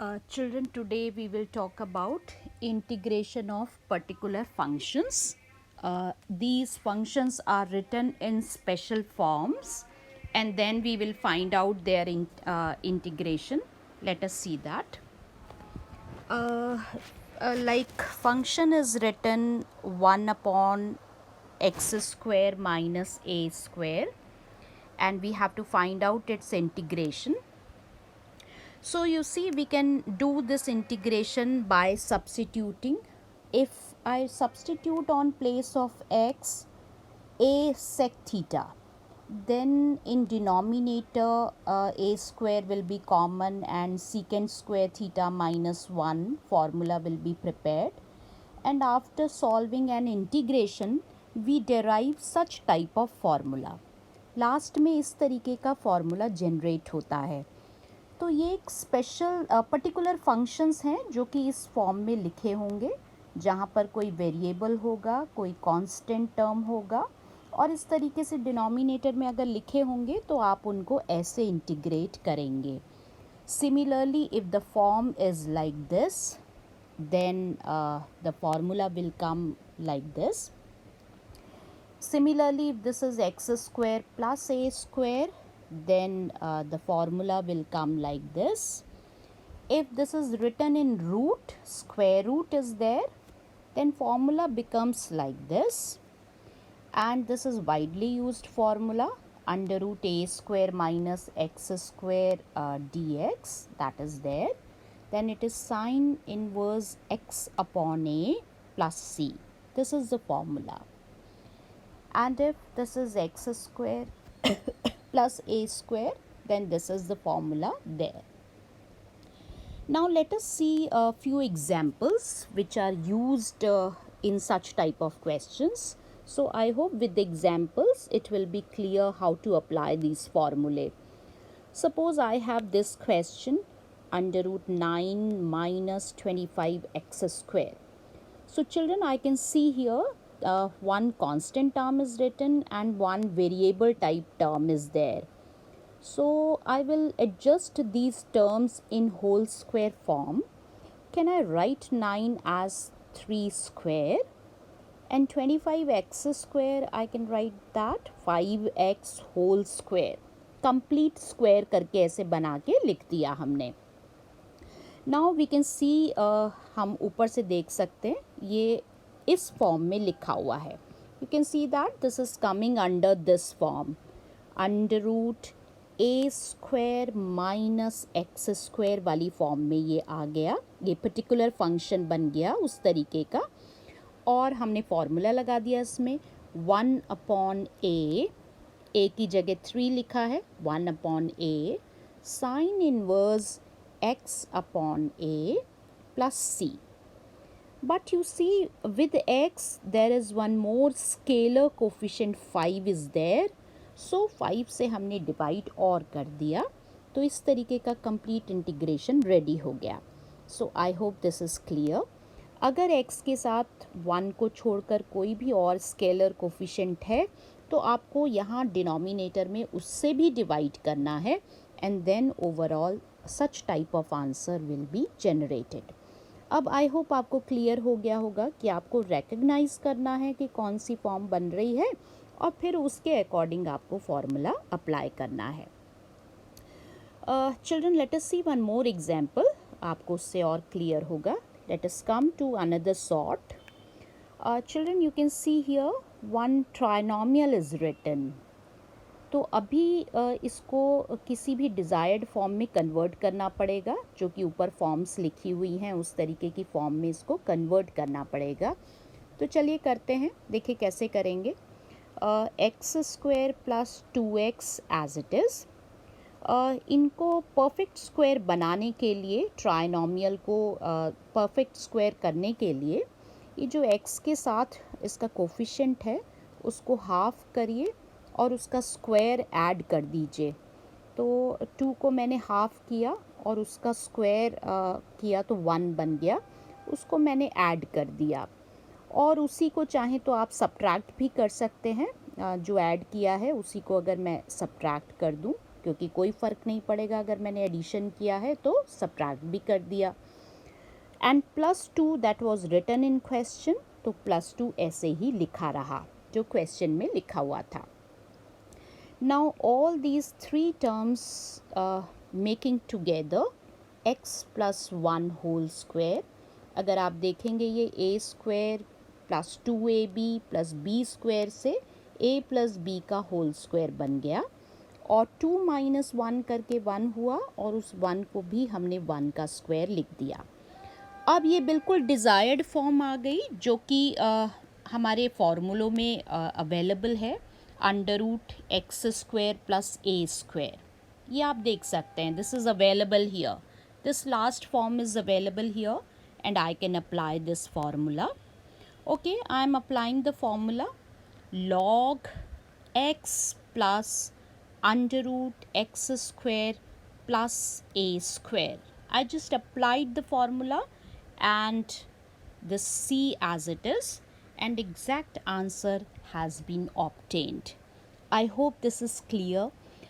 Children, today we will talk about integration of particular functions. These functions are written in special forms and then we will find out their integration. Let us see that. Uh, like function is written 1 upon x square minus a square, and we have to find out its integration. So you see, we can do this integration by substituting. If I substitute on place of x a sec theta, then in denominator a square will be common and secant square theta minus 1 formula will be prepared, and after solving an integration we derive such type of formula. Last में इस तरीके का formula generate होता है. तो ये एक special particular functions हैं जो कि इस फॉर्म में लिखे होंगे, जहाँ पर कोई वेरिएबल होगा, कोई कांस्टेंट टर्म होगा, और इस तरीके से डिनोमिनेटर में अगर लिखे होंगे तो आप उनको ऐसे इंटीग्रेट करेंगे. Similarly if the form is like this, then the formula will come like this. Similarly, if this is x square plus a square, then the formula will come like this. If this is written in root, square root is there, then formula becomes like this. And this is widely used formula, under root a square minus x square dx, that is there. Then it is sine inverse x upon a plus c. This is the formula. And if this is x square plus a square, then this is the formula there. Now let us see a few examples which are used in such type of questions. So I hope with the examples it will be clear how to apply these formulae. Suppose I have this question, under root 9 minus 25x square. So children, I can see here one constant term is written and one variable type term is there. So I will adjust these terms in whole square form. Can I write 9 as 3 square? And 25x square, I can write that 5x whole square. Complete square करके ऐसे बना के लिख दिया हमने. Now we can see, हम ऊपर से देख सकते हैं ये इस फॉर्म में लिखा हुआ है. You can see that this is coming under this form, under root A square minus X square वाली फॉर्म में ये आ गया. ये पर्टिकुलर फंक्शन बन गया उस तरीके का, और हमने फॉर्मूला लगा दिया इसमें 1 अपॉन ए की जगह 3 लिखा है, 1 upon A sine inverse x upon a plus c. But you see, with x there is one more scalar coefficient 5 is there. So 5 से हमने डिवाइड और कर दिया, तो इस तरीके का कंप्लीट इंटीग्रेशन रेडी हो गया. So I hope this is clear. अगर x के साथ 1 को छोड़कर कोई भी और स्केलर कोफिशिएंट है तो आपको यहाँ डिनोमिनेटर में उससे भी डिवाइड करना है, and then overall such type of answer will be generated. अब आई होप आपको क्लियर हो गया होगा कि आपको रिकग्नाइज करना है कि कौन सी फॉर्म बन रही है और फिर उसके अकॉर्डिंग आपको फॉर्मूला अप्लाई करना है. Children, let us see one more example, आपको उससे और क्लियर होगा. Let us come to another sort. Children, you can see here one trinomial is written. तो अभी इसको किसी भी डिज़ायर्ड फॉर्म में कन्वर्ट करना पड़ेगा, जो कि ऊपर फॉर्म्स लिखी हुई हैं उस तरीके की फॉर्म में इसको कन्वर्ट करना पड़ेगा. तो चलिए करते हैं, देखिए कैसे करेंगे. X square plus 2x as it is. इनको परफेक्ट स्क्वायर बनाने के लिए, ट्राइनोमियल को परफेक्ट स्क्वायर करने के लिए, ये जो x के साथ इसका कोफिशिएंट है उसको हाफ करिए और उसका स्क्वायर ऐड कर दीजिए. तो 2 को मैंने हाफ किया और उसका स्क्वायर किया तो 1 बन गया, उसको मैंने ऐड कर दिया. और उसी को चाहे तो आप सब्ट्रैक्ट भी कर सकते हैं, जो ऐड किया है उसी को अगर मैं सब्ट्रैक्ट कर दूं, क्योंकि कोई फ़र्क नहीं पड़ेगा, अगर मैंने एडिशन किया है तो सब्ट्रैक्ट भी कर दिया। And +2 that was written in question, तो +2 ऐसे ही लिखा रहा जो क्वेश्चन में लिखा हुआ था। Now all these 3 terms making together x + 1 whole square, अगर आप देखेंगे ये a² + 2ab + b² से a + b का होल स्क्वायर बन गया, और 2 - 1 करके 1 हुआ, और उस 1 को भी हमने 1 का स्क्वायर लिख दिया। अब ये बिल्कुल डिज़ायर्ड फॉर्म आ गई, जो कि हमारे फॉर्मूलों में अवेलेबल है, √x² + a²। ये आप देख सकते हैं, this is available here, this last form is available here and I can apply this formula. Okay, I am applying the formula log x plus √x² plus a². I just applied the formula and this C as it is, and exact answer has been obtained. I hope this is clear.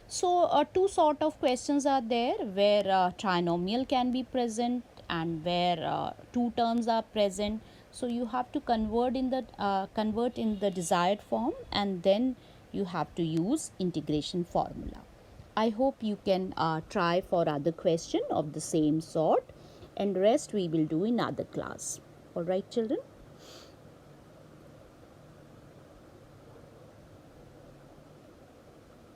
So two sort of questions are there where trinomial can be present and where two terms are present. So you have to convert in the desired form, and then you have to use integration formula. I hope you can try for other question of the same sort, and rest we will do in other class. All right, children.